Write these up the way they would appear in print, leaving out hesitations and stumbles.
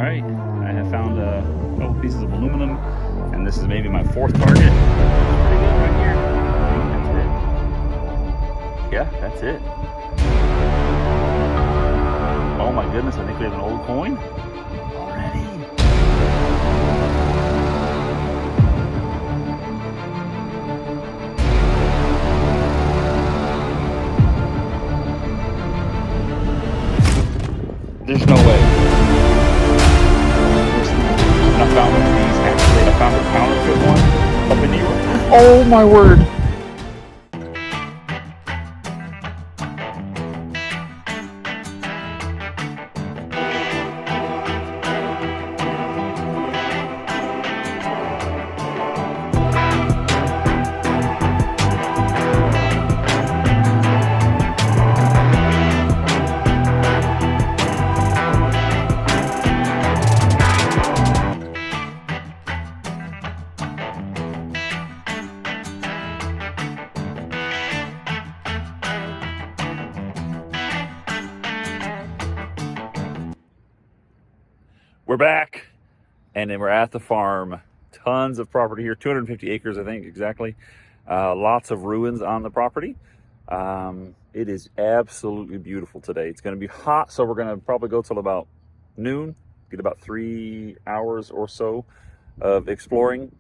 right, I have found a couple pieces of aluminum, and this is maybe my fourth target. Pretty good right here. Yeah, that's it. Oh my goodness, I think we have an old coin already. There's no way. And I found one of these. Actually, I found a counterfeit one up in New York. Oh my word. We're back, and then we're at the farm. Tons of property here, 250 acres, I think, exactly. Lots of ruins on the property. It is absolutely beautiful today. It's going to be hot, so we're going to probably go till about noon, get about 3 hours or so of exploring.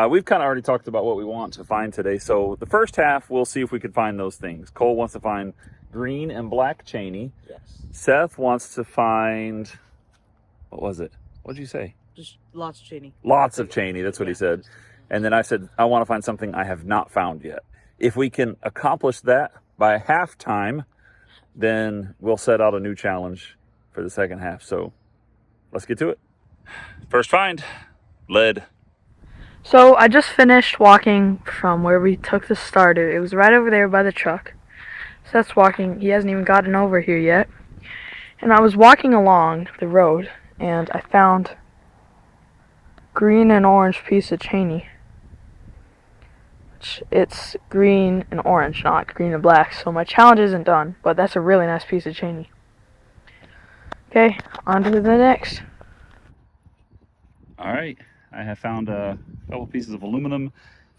We've kind of already talked about what we want to find today, so the first half, we'll see if we can find those things. Cole wants to find green and black cheney. Yes. Seth wants to find... What was it? What did you say? Just lots of cheney. Lots of cheney, that's what he said. And then I said, I want to find something I have not found yet. If we can accomplish that by halftime, then we'll set out a new challenge for the second half. So let's get to it. First find, lead. So I just finished walking from where we took the starter. It was right over there by the truck. Seth's walking. He hasn't even gotten over here yet. And I was walking along the road, and I found green and orange piece of cheney. It's green and orange, not green and black, so my challenge isn't done, but that's a really nice piece of cheney. Okay, on to the next. All right, I have found a couple pieces of aluminum,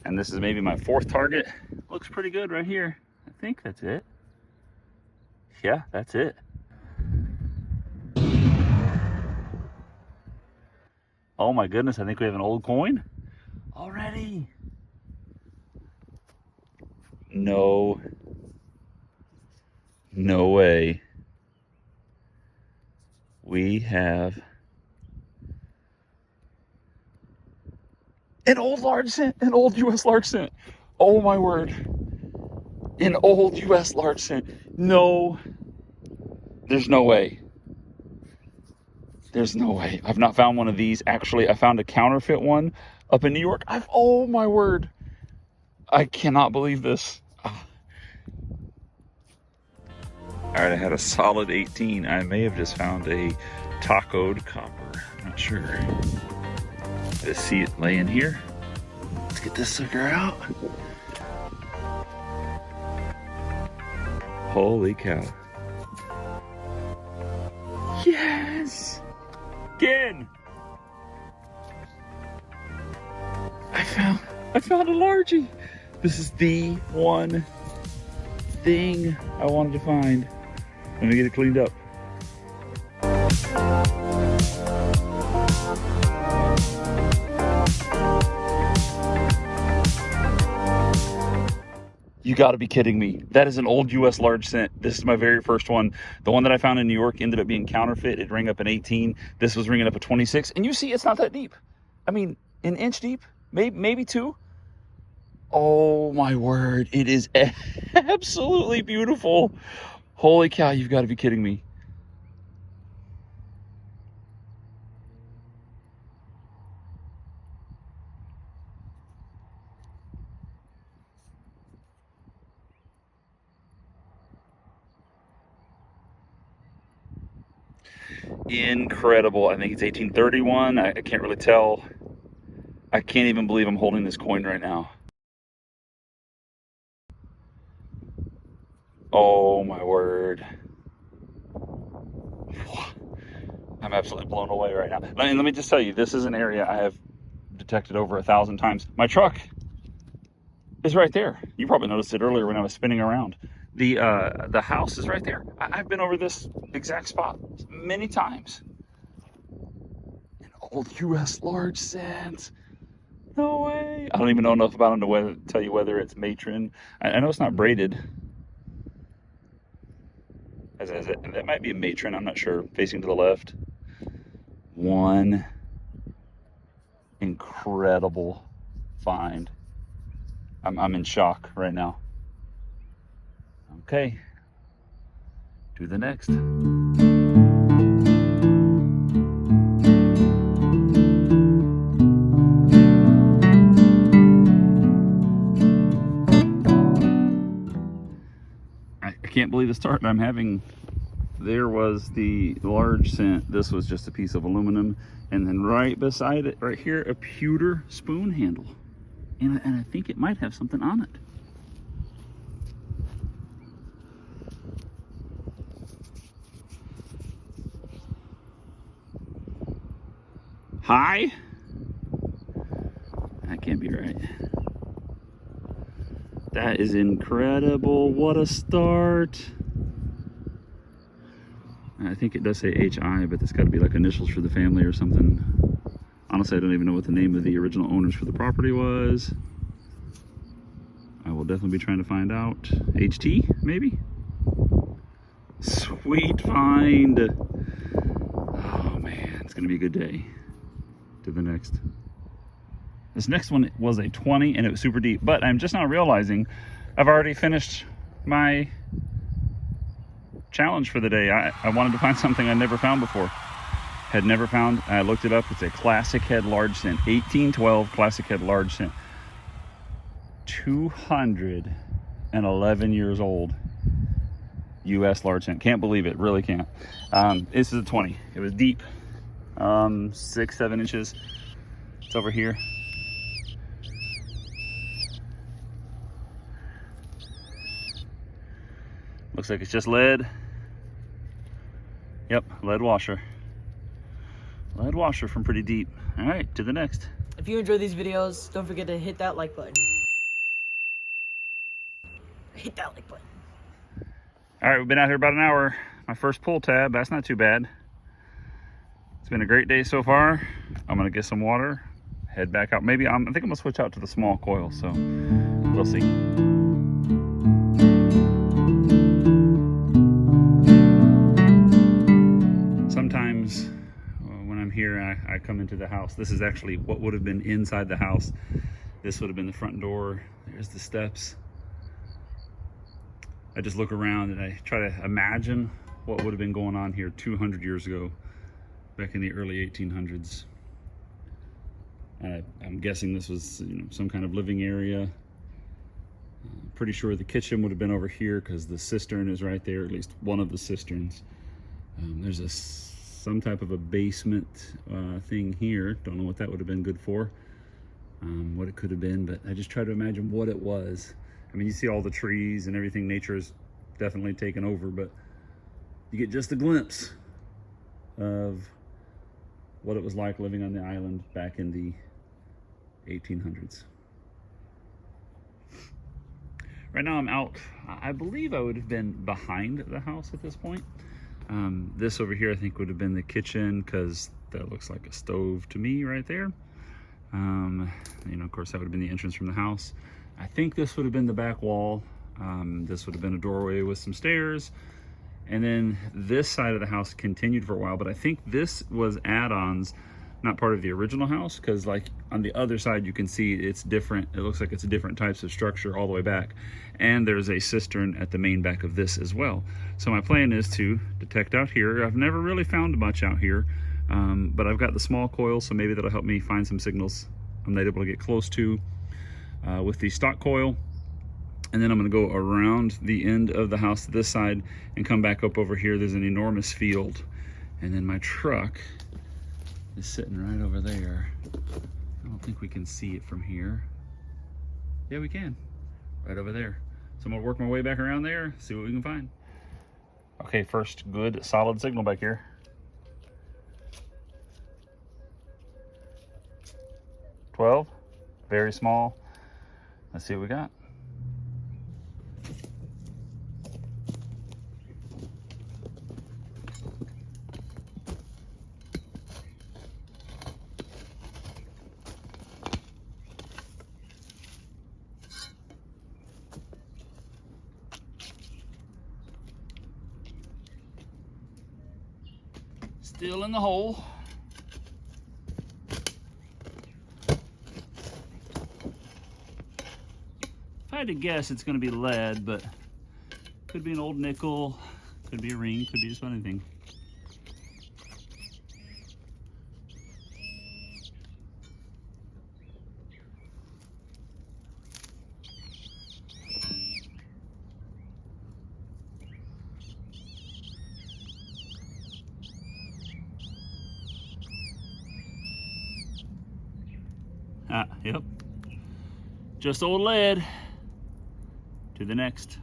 and this is maybe my fourth target. Looks pretty good right here. I think that's it. Yeah, that's it. Oh my goodness, I think we have an old coin already. No way. We have an old large cent, an old US large cent. Oh my word. An old US large cent. No, there's no way. There's no way. I've not found one of these. Actually, I found a counterfeit one up in New York. Oh my word. I cannot believe this. All right, I had a solid 18. I may have just found a tacoed copper. I'm not sure. Let's see it laying here. Let's get this sucker out. Holy cow. Yes! Again! I found a largie. This is the one thing I wanted to find. Let me get it cleaned up. You gotta be kidding me. That is an old US large cent. This is my very first one. The one that I found in New York ended up being counterfeit. It rang up an 18. This was ringing up a 26. And you see, it's not that deep. I mean, an inch deep, maybe two. Oh my word, it is absolutely beautiful. Holy cow, you've got to be kidding me. Incredible. I think it's 1831. I can't really tell. I can't even believe I'm holding this coin right now. Oh my word. I'm absolutely blown away right now. Let me just tell you, this is an area I have detected over 1,000 times. My truck is right there. You probably noticed it earlier when I was spinning around. The house is right there. I've been over this exact spot many times. An old U.S. large scent. No way. I don't even know enough about them to tell you whether it's matron. I know it's not braided. That might be a matron. I'm not sure. Facing to the left. One incredible find. I'm in shock right now. Okay. Do the next. I can't believe the start I'm having. There was the large scent. This was just a piece of aluminum. And then right beside it, right here, a pewter spoon handle. And I think it might have something on it. Hi? That can't be right. That is incredible. What a start. I think it does say HI, but it's got to be like initials for the family or something. Honestly, I don't even know what the name of the original owners for the property was. I will definitely be trying to find out. HT, maybe? Sweet find. Oh man, it's gonna be a good day. To the next. This next one was a 20 and it was super deep, but I'm just now realizing I've already finished my challenge for the day. I wanted to find something I never found before. Had never found. I looked it up. It's a classic head large scent. 1812 classic head large scent. 211 years old. U.S. large scent. Can't believe it. Really can't. This is a 20. It was deep. 6-7 inches. It's over here. Looks like it's just lead. Yep, lead washer. Lead washer from pretty deep. All right, to the next. If you enjoy these videos, don't forget to hit that like button. Hit that like button. All right, we've been out here about an hour. My first pull tab, that's not too bad. It's been a great day so far. I'm gonna get some water, head back out. Maybe I think I'm gonna switch out to the small coil, so we'll see. Sometimes when I'm here, I come into the house. This is actually what would have been inside the house. This would have been the front door. There's the steps. I just look around and I try to imagine what would have been going on here 200 years ago, back in the early 1800s. I'm guessing this was, some kind of living area. Pretty sure the kitchen would have been over here because the cistern is right there, at least one of the cisterns. There's some type of a basement thing here. Don't know what that would have been good for, what it could have been, but I just try to imagine what it was. I mean, you see all the trees and everything. Nature is definitely taken over, but you get just a glimpse of what it was like living on the island back in the 1800s. Right now I'm out. I believe I would have been behind the house at this point. This over here I think would have been the kitchen, because that looks like a stove to me right there. Of course that would have been the entrance from the house. I think this would have been the back wall. This would have been a doorway with some stairs. And then this side of the house continued for a while, but I think this was add-ons, not part of the original house, because like on the other side you can see it's different. It looks like it's different types of structure all the way back. And there's a cistern at the main back of this as well. So my plan is to detect out here. I've never really found much out here, but I've got the small coil, so maybe that'll help me find some signals I'm not able to get close to with the stock coil. And then I'm going to go around the end of the house to this side and come back up over here. There's an enormous field. And then my truck is sitting right over there. I don't think we can see it from here. Yeah, we can. Right over there. So I'm going to work my way back around there, see what we can find. Okay, first good solid signal back here. 12, very small. Let's see what we got. Still in the hole. If I had to guess, it's going to be lead, but could be an old nickel, could be a ring, could be just about anything. Ah, yep. Just old lead. To the next.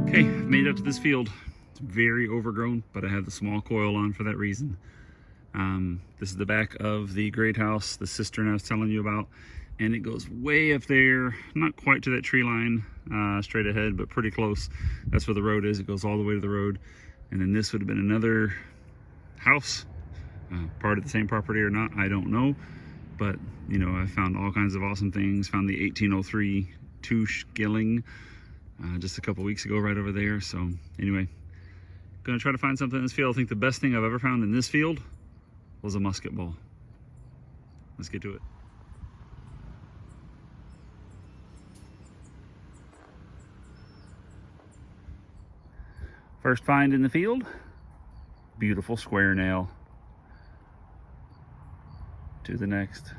Okay, I've made it up to this field. It's very overgrown, but I have the small coil on for that reason. This is the back of the great house, the cistern I was telling you about, and it goes way up there, not quite to that tree line straight ahead, but pretty close. That's where the road is. It goes all the way to the road. And then this would have been another house, part of the same property or not, I don't know. But, you know, I found all kinds of awesome things. Found the 1803 Touche Gilling just a couple weeks ago right over there. So anyway, gonna try to find something in this field. I think the best thing I've ever found in this field was a musket ball. Let's get to it. First find in the field, beautiful square nail. To the next.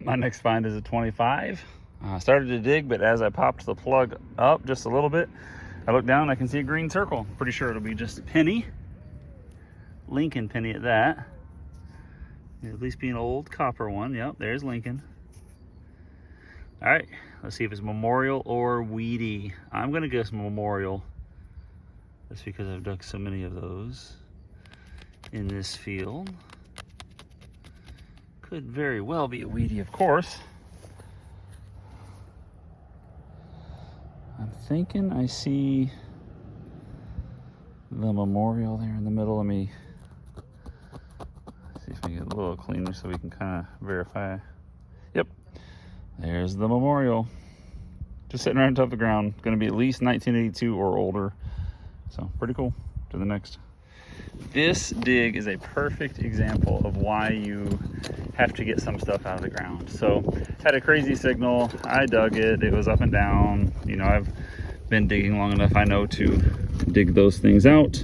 My next find is a 25. I started to dig, but as I popped the plug up just a little bit, I look down, I can see a green circle. Pretty sure it'll be just a penny. Lincoln penny at that. It'll at least be an old copper one. Yep, there's Lincoln. All right, let's see if it's memorial or weedy. I'm gonna guess memorial. That's because I've dug so many of those in this field. Could very well be a weedy, of course. I'm thinking I see the memorial there in the middle. Let me see if we can get a little cleaner so we can kind of verify. Yep, there's the memorial. Just sitting right on top of the ground. Gonna be at least 1982 or older. So pretty cool. To the next. This dig is a perfect example of why you have to get some stuff out of the ground. So had a crazy signal, I dug it, it was up and down. You know, I've been digging long enough, I know to dig those things out.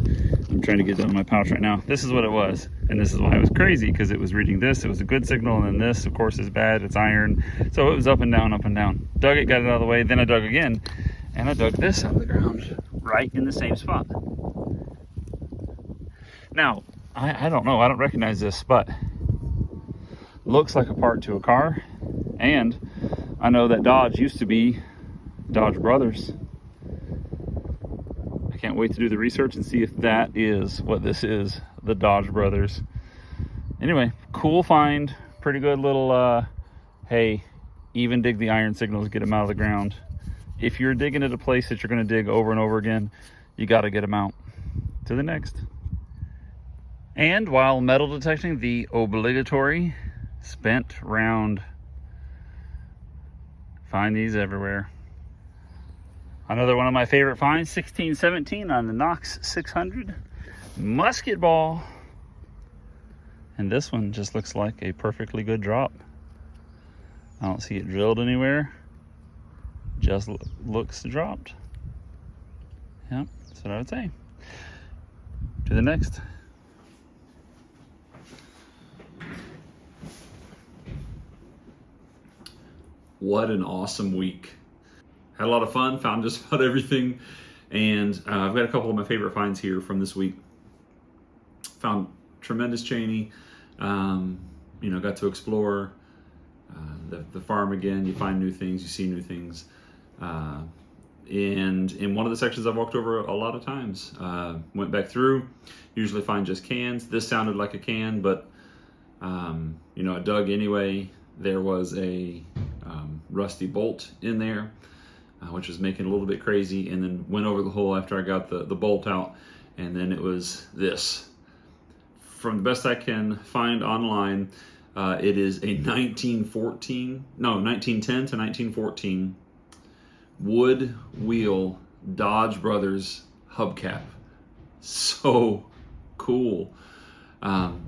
I'm trying to get it in my pouch right now. This is what it was, and this is why it was crazy, because it was reading this, it was a good signal, and then this, of course, is bad, it's iron. So it was up and down, up and down. Dug it, got it out of the way, then I dug again, and I dug this out of the ground, right in the same spot. Now, I don't know, I don't recognize this, but looks like a part to a car. And I know that Dodge used to be Dodge Brothers. I can't wait to do the research and see if that is what this is, the Dodge Brothers. Anyway, cool find, pretty good little, hey, even dig the iron signals, get them out of the ground. If you're digging at a place that you're gonna dig over and over again, you gotta get them out. To the next. And while metal detecting, the obligatory spent round. Find these everywhere. Another one of my favorite finds, 1617 on the Knox 600 musket ball. And this one just looks like a perfectly good drop. I don't see it drilled anywhere. Just looks dropped. Yep, that's what I would say. To the next. What an awesome week. Had a lot of fun, found just about everything And I've got a couple of my favorite finds here from this week. Found tremendous Cheney. You know, got to explore the farm again. You find new things, you see new things. And in one of the sections I've walked over a lot of times. Went back through, usually find just cans. This sounded like a can, but you know, I dug anyway. There was a rusty bolt in there, which was making it a little bit crazy, and then went over the hole after I got the bolt out, and then it was this. From the best I can find online, it is a 1910 to 1914 wood wheel Dodge Brothers hubcap. So cool.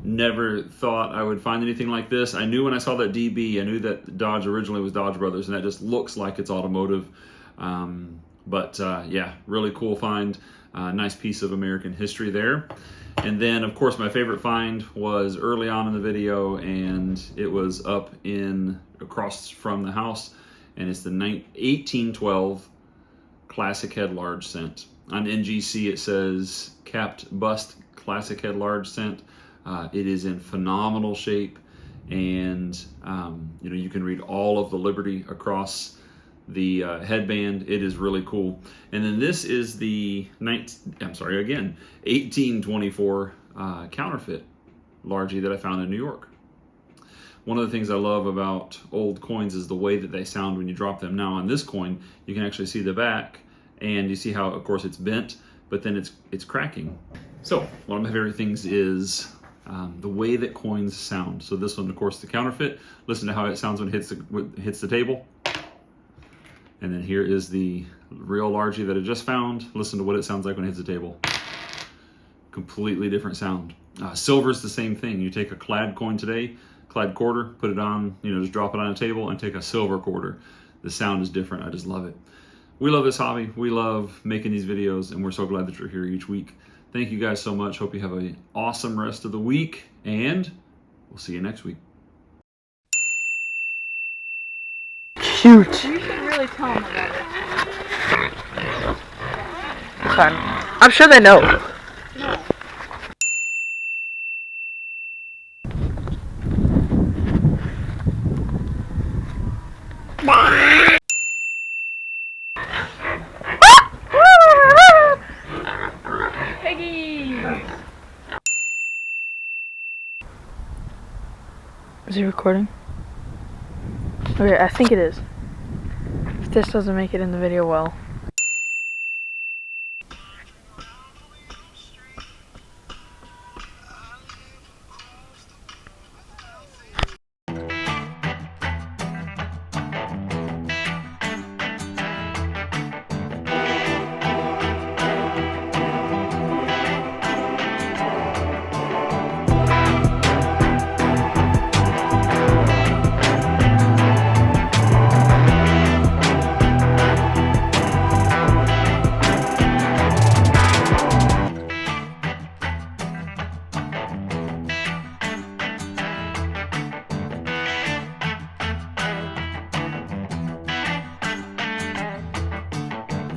Never thought I would find anything like this. I knew when I saw that DB, I knew that Dodge originally was Dodge Brothers, and that just looks like it's automotive. Yeah, really cool find. Nice piece of American history there. And then, of course, my favorite find was early on in the video, and it was up across from the house, and it's the 1812 Classic Head Large Cent. On NGC, it says capped bust Classic Head Large Cent. It is in phenomenal shape, and you know, you can read all of the Liberty across the headband. It is really cool. And then this is the 1824 counterfeit Largie that I found in New York. One of the things I love about old coins is the way that they sound when you drop them. Now on this coin, you can actually see the back, and you see how, of course, it's bent, but then it's cracking. So one of my favorite things is the way that coins sound. So this one, of course, the counterfeit. Listen to how it sounds when it hits the table. And then here is the real Largie that I just found. Listen to what it sounds like when it hits the table. Completely different sound. Silver's the same thing. You take a clad coin today, clad quarter, put it on, you know, just drop it on a table, and take a silver quarter. The sound is different. I just love it. We love this hobby. We love making these videos, and we're so glad that you're here each week. Thank you guys so much. Hope you have an awesome rest of the week, and we'll see you next week. Shoot. You should really tell them about it. Fine. I'm sure they know. Piggy! Is he recording? Okay, I think it is. If this doesn't make it in the video, well.